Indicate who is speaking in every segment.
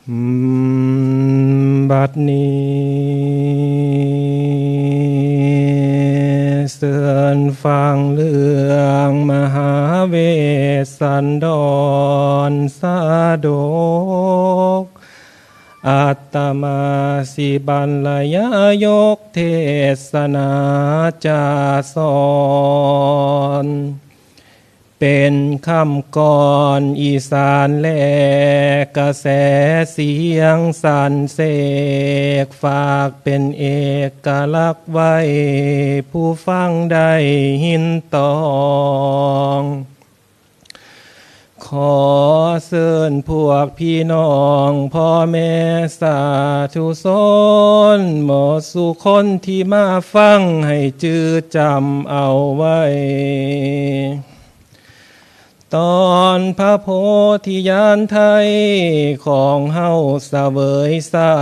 Speaker 1: บัดนี้เสื่อนฟังเรื่องมหาเวสสันดรสาดกอัตตมาสิบัลยายกเทศนาจาสอนเป็นคำก่อนอีสานและกระแสเสียงสันเสกฝากเป็นเอกลักษณ์ไว้ผู้ฟังได้หินตองขอเชิญพวกพี่น้องพ่อแม่สาธุชนหมดสุคนที่มาฟังให้จืดจำเอาไว้ตอนพระโพธิญาณไทยของเฮาเสวยศา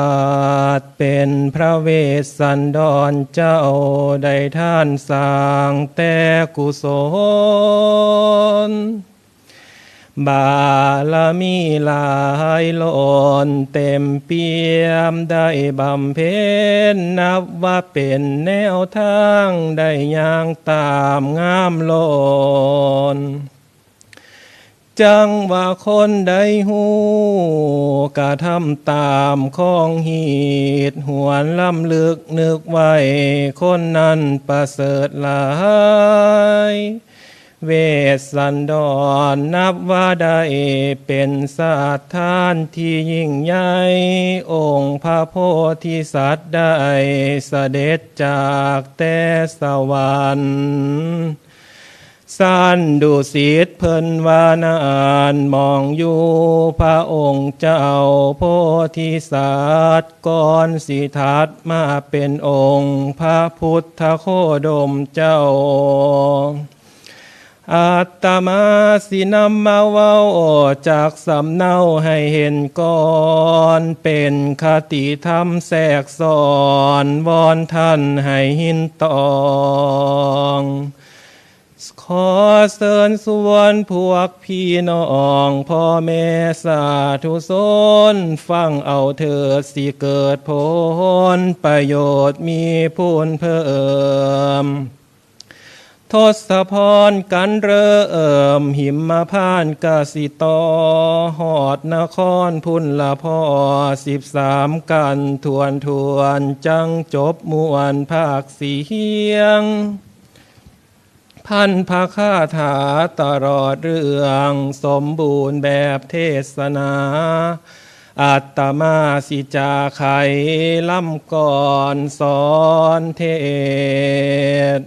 Speaker 1: สตร์เป็นพระเวสสันดรเจ้าได้ท่านสร้างแต่กุศลบารมีหลายล้นเต็มเปี่ยมได้บำเพ็ญนับว่าเป็นแนวทางได้ย่างตามงามล้นจังว่าคนใดหูกะทำตามข้องหีดหวนล้ำลึกนึกไว้คนนั้นประเสริฐหลายเวสสันดรนับว่าได้เป็นศาสตร์ท่านที่ยิ่งใหญ่องค์พระโพธิสัตว์ได้เสด็จจากแต่สวรรค์สันดุสิตเพิ่นวานานมองอยู่พระองค์เจ้าโพธิสัตว์ก่อนสิทัดมาเป็นองค์พระพุทธโคดมเจ้าอาตมาสินำมาเว้าจากสำเนาให้เห็นก่อนเป็นคติธรรมแทรกซ้อนวอนท่านให้หินตองขอเชิญส่วนพวกพี่น้องพ่อแม่สาธุชนฟังเอาเถิดสิเกิดผลประโยชน์มีพูนเพิ่มทศพรกันเริ่มหิมพานต์กสิตอหอดนครพุนละพ่อ13กันทวนจังจบมวนภาคเสียงพันพระคาถาตลอดเรื่องสมบูรณ์แบบเทศนาอัตตมาสิจาไขล่ำก่อนสอนเทศ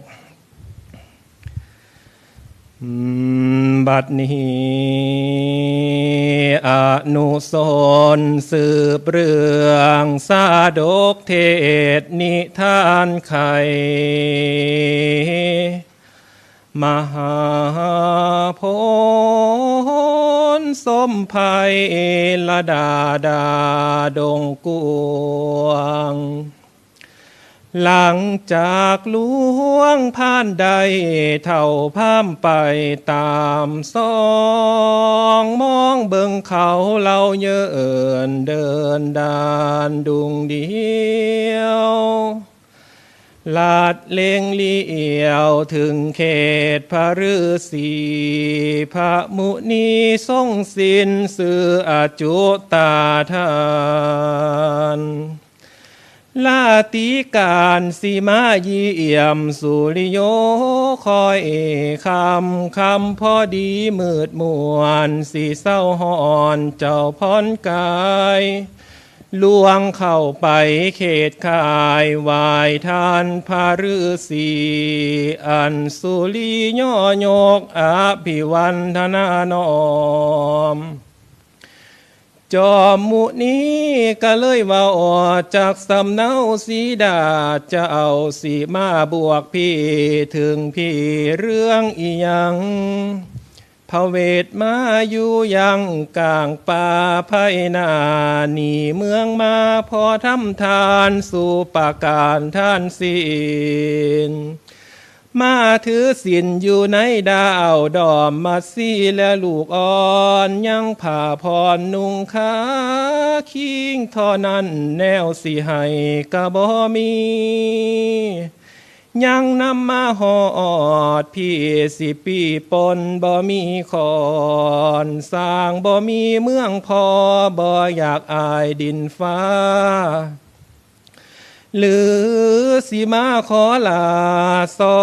Speaker 1: บัดนี้อนุสรณ์สืบเรื่องสาดกเทศนิทานไขมหาโพนสมภัยละดาดงกวงหลังจากหลวงผ่านใดเท่าพามไปตามซองมองเบิ่งเขาเล่าเยินเดินดานดุงเดียวลาดเลงเลี้ยวถึงเขตพระฤาษีพระมุนีทรงสินสื่ออาจุตาทานลาติการสีมาเยี่ยมสุริโยคอยคำพอดีมืดมวนสีเศร้าหอนเจ้าพรกายลวงเข้าไปเขตข่ายวายทานพระฤาษีอันสุริย่อยกอภิวันธนานอมจอมมุนีก็เลยว่าออกจากสำเนาสีดาจะเอาสีมาบวกพี่ถึงพี่เรื่องอีหยังพระเวทมาอยู่ยังกลางป่าไพนาหนีเมืองมาพอทำทานสู่ปาการท่านศีล มาถือศีลอยู่ในดาวดอมมาซีและลูกอ่อนยังผ่าพรนุ่งขาคิงเท่านั้นแนวสิให้กะบ่มียังนำมาหอดพี่สิปีปนบ่มีขอนสร้างบ่มีเมืองพอบ่อยากอายดินฟ้าหรือสิมาขอลาสอ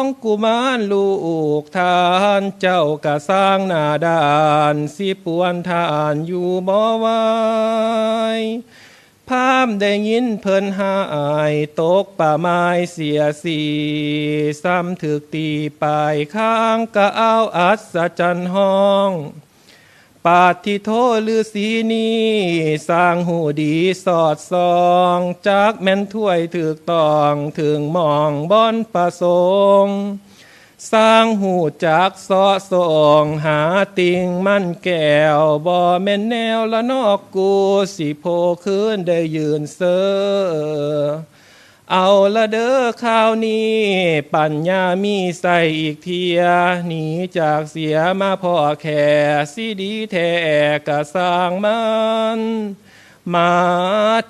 Speaker 1: งกุมารลูกทานเจ้ากะสร้างหน้าด่านสิปวนทานอยู่บ่ไหวพามได้ยินเพิ่นหายตกป่าไม้เสียสีซ้ำถึกตีปลายข้างกะเอาอัศจรรย์ห้องปาทิโทฤาษีนี้สร้างหูดีสอดส่องจากแม่นถ้วยถึกตองถึงมองบอนประสงค์สร้างหูจากสอส่องหาติงมันแก้วบ่แม่นแนวละนอกกูสิโพคืนได้ยืนเซอเอาละเด้อข้าวนี้ปัญญามีใส่อีกเทียหนีจากเสียมาพ่อแค่สิดีแท้กะสร้างมันมา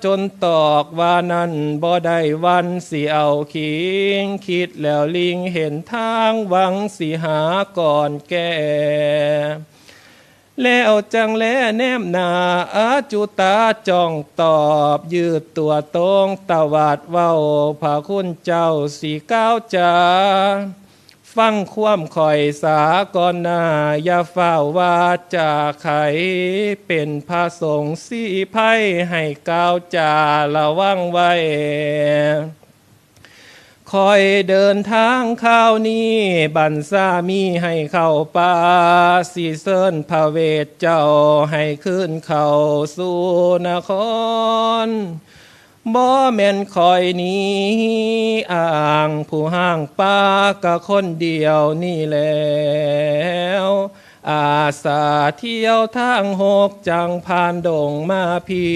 Speaker 1: จนตอกว่านั้นบ่ได้วันสิเอาคิงคิดแล้วลิงเห็นทางหวังสิหาก่อนแก่แล้วจังแลแนมนาอาจุตาจ้องตอบยืดตัวตรงตวาดเว้าพระคุณเจ้าสีก้าวจาฟังความข่อยสาก่อนหน้าอย่าเฝ้าว่าจะไขเป็นพระสงฆ์สีไพ่ให้ก้าวจาระวังไว้คอยเดินทางข้าวนี้บันสามีให้เข้าป่าสีเซินพระเวทเจ้าให้ขึ้นเข้าสู่นครบ่แม่นคอยนี้อ่างผู้ห้างป่ากะคนเดียวนี่แล้วอาสาเที่ยวทางหกจังผ่านดงมาพี่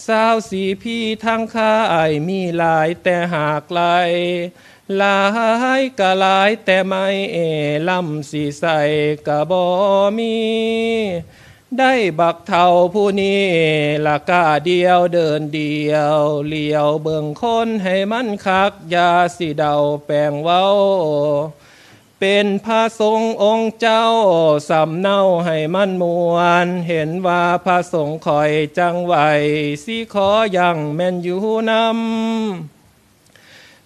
Speaker 1: สาวสีพี่ทางค่ายมีหลายแต่หากไกลหลายกะหลายแต่ไม่ลำสีใสกะบ่มีได้บักเท่าผู้นี้ละกาเดียวเดินเดียวเลี้ยวเบิ่งคนให้มันคักยาสิเดาแปลงเว้าเป็นพระสงฆ์องค์เจ้าสำเนาให้มันมวนเห็นว่าพระสงฆ์คอยจังไหวสิขอยังแม่นอยู่นำ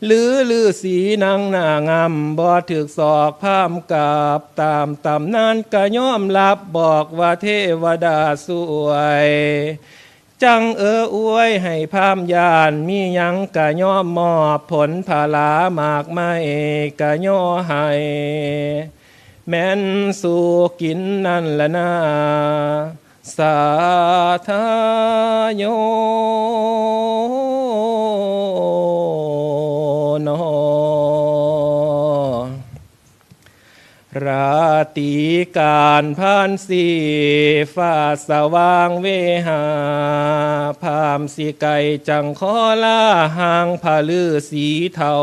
Speaker 1: หรือลือสีนางหน้างามบ่ถึกศอกพามกับตามตำนานก็ยอมรับบอกว่าเทวดาสวยจังอวยให้พามยานมียังกะย่อมมอบผลผลามากไม่กะย่อให้แม่นสู่กินนั่นละนาสาธโยโนราตรีการผ่านสีฟ้าสว่างเวหาพามสีไก่จังขอลาหางผาลือสีเทา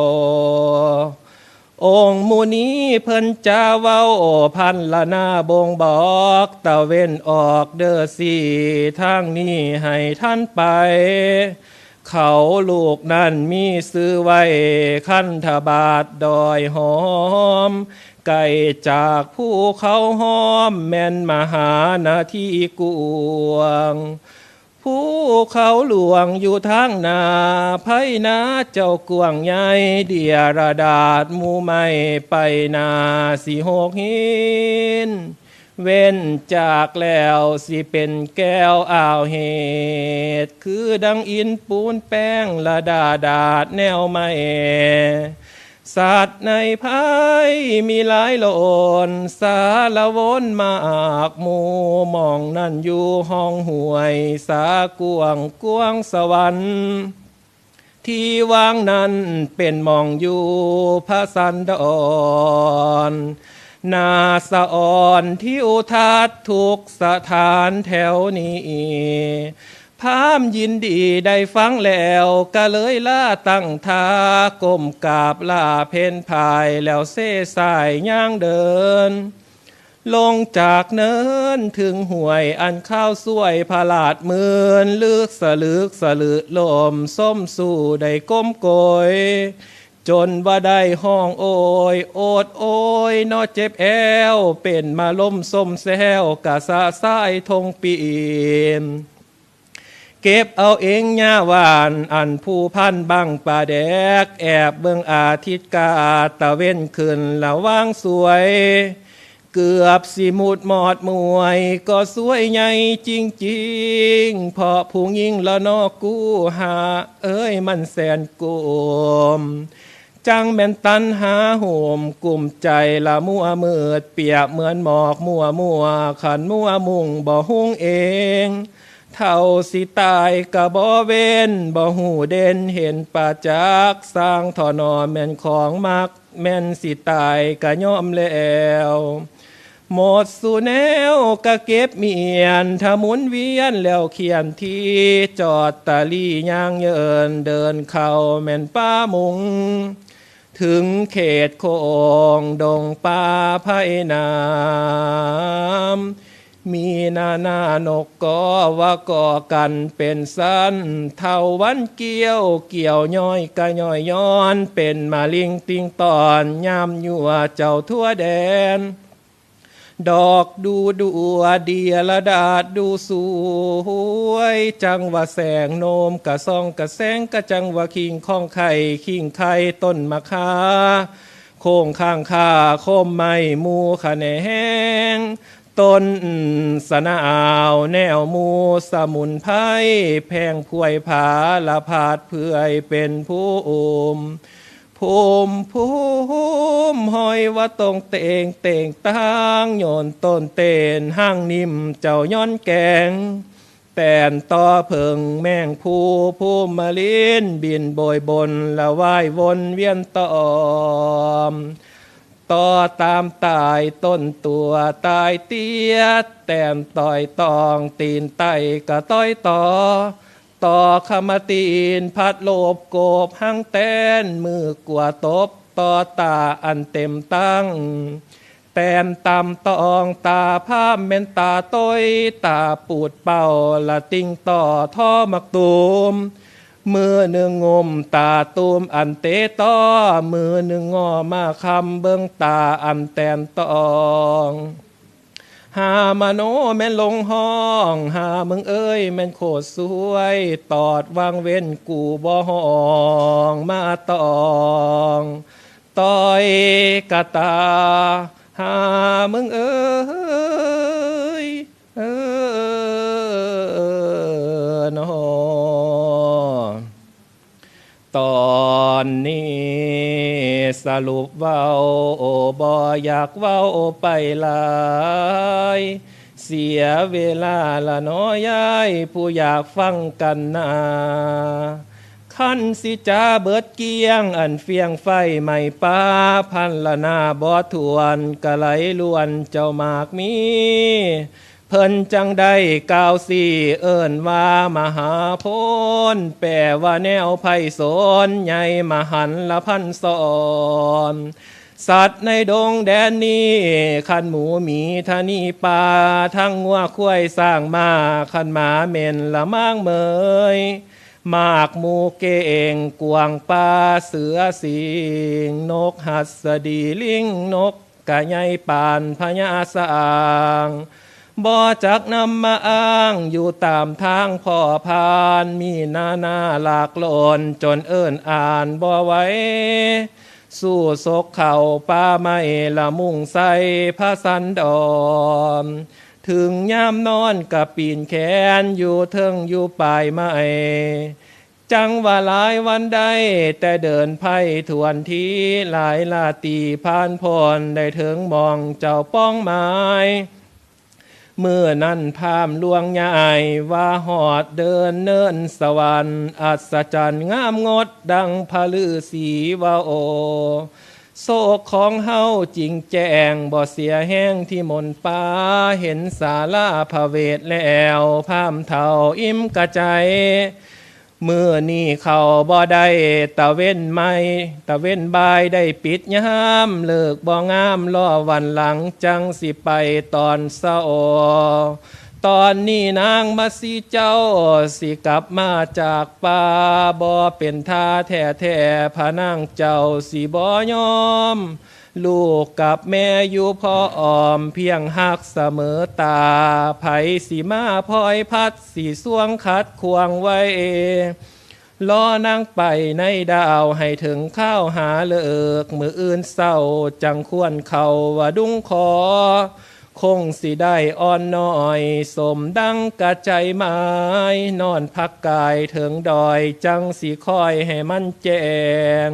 Speaker 1: องค์มูนีเพิ่นจะเว้าพันละนาบงบอกตะเว้นออกเด้อสีทางนี้ให้ท่านไปเขาลูกนั่นมีซื้อไว้คันธบาทดอยหอมไก่จากภูเขาหอมแม่นมหานาทีกวงภูเขาหลวงอยู่ทางนาไพนาเจ้ากวงใหญ่เดียระดาษมูไม่ไปนาสิหกหินเว้นจากแล้วสิเป็นแก้วอ่าวเหตุคือดังอินปูนแป้งละดาดาดแนวไม่สัตว์ในภายมีหลายโลนสารวนมากหมู่มองนั่นอยู่ห้องห่วยสากวงกวงสวรรค์ที่วางนั้นเป็นมองอยู่พระสันดรนาสะอ่อนที่อุทัศทุกสถานแถวนี้ พามยินดีได้ฟังแล้วก็เลยล่าตั้งท่าก้มกราบลาเพนภายแล้วเซ่สายย่างเดินลงจากเนินถึงห่วยอันข้าวสวยพาลาดมืนลึกสลึกลมส้มสู่ได้ก้มโกยจนว่าได้ห้องโอยโอดโอยนอเจ็บแอวเป็นมาล้มส้มแซวกะสะสายทงปีนเก็บเอาเองหญ้าหวานอันผู้พันบังป่าแดกแอบเบิ่งอาทิตย์กาตะเว้นขึ้นละว่างสวยเกือบสิมุดหมอดมวยก็สวยใหญ่จริงๆเพราะผู้หญิงละนอกกู้หาเอ้ยมันแสนกุมจังแม่นตันหาโหมกลุ่มใจละมัวมืดเปียกเหมือนหมอกมัวขันมัวมุ่งบ่หุ้งเองเท่าสิตายกะบ่เว้นบ่หูเด่นเห็นป่าจักสร้างถอนอแม่นของมักแม่นสิตายกะย่อมแล้วหมดสู่แนวกะเก็บเมียนถ้าหมุนเวียนแล้วเขียนที่จอดตะลี่ย่างเยินเดินเข้าแม่นป้ามุงถึงเขตโคงดงป่าไผ่น้ำมีนานกก็ว่าก่อกันเป็นสั้นเท่าวันเกี่ยวย้อยกะย้อยย้อนเป็นมาลิงติงตอนยามยั่วเจ้าทั่วแดนดอกดูเดียละดาดดูสวยจังว่าแสงโนมกะซองกะแสงกะจังว่าคิงข้องไข่คิงไข่ต้นมะคาโค้งข้างข้าโคมไม้มูขะแนงต้นสะนาวแนวมูสมุนไพรแพงพวยผาละพาดเพื่อยเป็นผู้ภูมิหอยว่าตรงเต่งตั้งโยนต้นเตนห้างนิ่มเจ้าย้อนแกงแป่นต่อเพิงแมงผู้มาลินบินโบยบนละว่ายวนเวียนตอมต่อตามตายต้นตัวตายเตี้ยแต้มต่อยตองตีนไตกะต้อยต่อขมาตีนพัดโลบโกบหังแตนมือกว่าตบต่อตาอันเต็มตั้งแต้มตำตองตาภาพเมนตาต้อยตาปูดเป่าละติงต่อท่อมักตูมมือหนึ่งงมตาตูมอันเตต้อมือหนึ่งงอมาคำเบิ้งตาอันแตนตองหามาโนแม่นลงห้องหามึงเอ้ยแม่นโคตรสวยตอดวางเว้นกูบ่ห้องมาตองต่อยกะตาหามึงเอ้ยนอตอนนี้สรุปเว้าบ่อยากเว้าไปหลายเสียเวลาละน้อยายผู้อยากฟังกันนาขันสิจ้าเบิดเกียงอันเฟียงไฟไม่ป้าพันละนาบ่ทวนกะไหลล้วนเจ้ามากมีเพิ่นจังได้กล่าวสี่เอิ้นว่ามหาโพนแปลว่าแนวไพศาลใหญ่มหันละพันสอนสัตว์ในดงแดนนี้ขันหมูหมีทานีปลาทั้งงัวควายสร้างมาขันหมาเม่นละมางเมยมากหมูเก่งกวางปลาเสือสิงนกหัสดีลิงนกกะไยปานพญาสางบ่จักนำมาอ้างอยู่ตามทางพ่อพานมีนาหลากหล่นจนเอิ้นอ่านบ่ไหวสู้ศกเข่าป้าไม่ละมุ่งใส่พระสันดอนถึงยามนอนกับปีนแขนอยู่เทิงอยู่ปลายไม้จังว่าหลายวันได้แต่เดินไพ่ทวนทีหลายลาตีพานพรได้ถึงมองเจ้าป้องไม้เมื่อนั้นพามลวงใหญ่ว่าหอดเดินเนินสวรรค์อัศจรรย์งามงดดังพะลือสีว่าโอ โศกของเฮาจริงแจ้งบ่เสียแห้งที่มนป่าเห็นศาลาพระเวทแล้วพามเท่าอิ่มกระใจมือนี่เขาบ่ได้ตะเว้นไม่ตะเว้นบายได้ปิดยามเลิกบ่งามรอวันหลังจังสิไปตอนเศร้าตอนนี้นางมาสีเจ้าสิกลับมาจากป่าบ่เป็นท่าแท้แท้พระนางเจ้าสิบ่ยอมลูกกับแม่อยู่พ่ออ้อมเพียงหักเสมอตาไผสิมาพลอยพัดสีสวงคัดควงไว้ล้อนางไปในดาวให้ถึงข้าวหาเลิกมืออื่นเศร้าจังควรเขาว่าดุ้งคอคงสิได้อ่อนน้อยสมดังกระใจไม้นอนพักกายถึงดอยจังสิคอยให้มันแจ้ง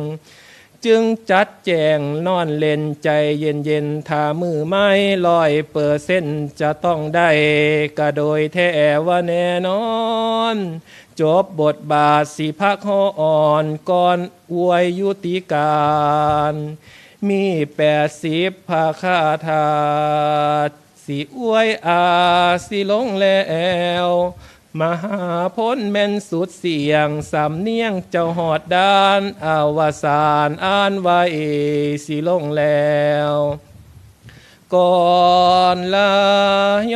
Speaker 1: จึงจัดแจงนอนเล่นใจเย็นเย็นถ้ามือไม้100%จะต้องได้ก็โดยแท้ว่าแน่นอนจบบทบาทสิพักหออ่อนก่อนอวยยุติการมี80พาคาถาสิอวยสิลงแล้วมหาพ้นแม่นสุดเสียงสำเนียงเจ้าหอดด้านอวสานอ่านไว้สิลงแล้วก่อนลาโย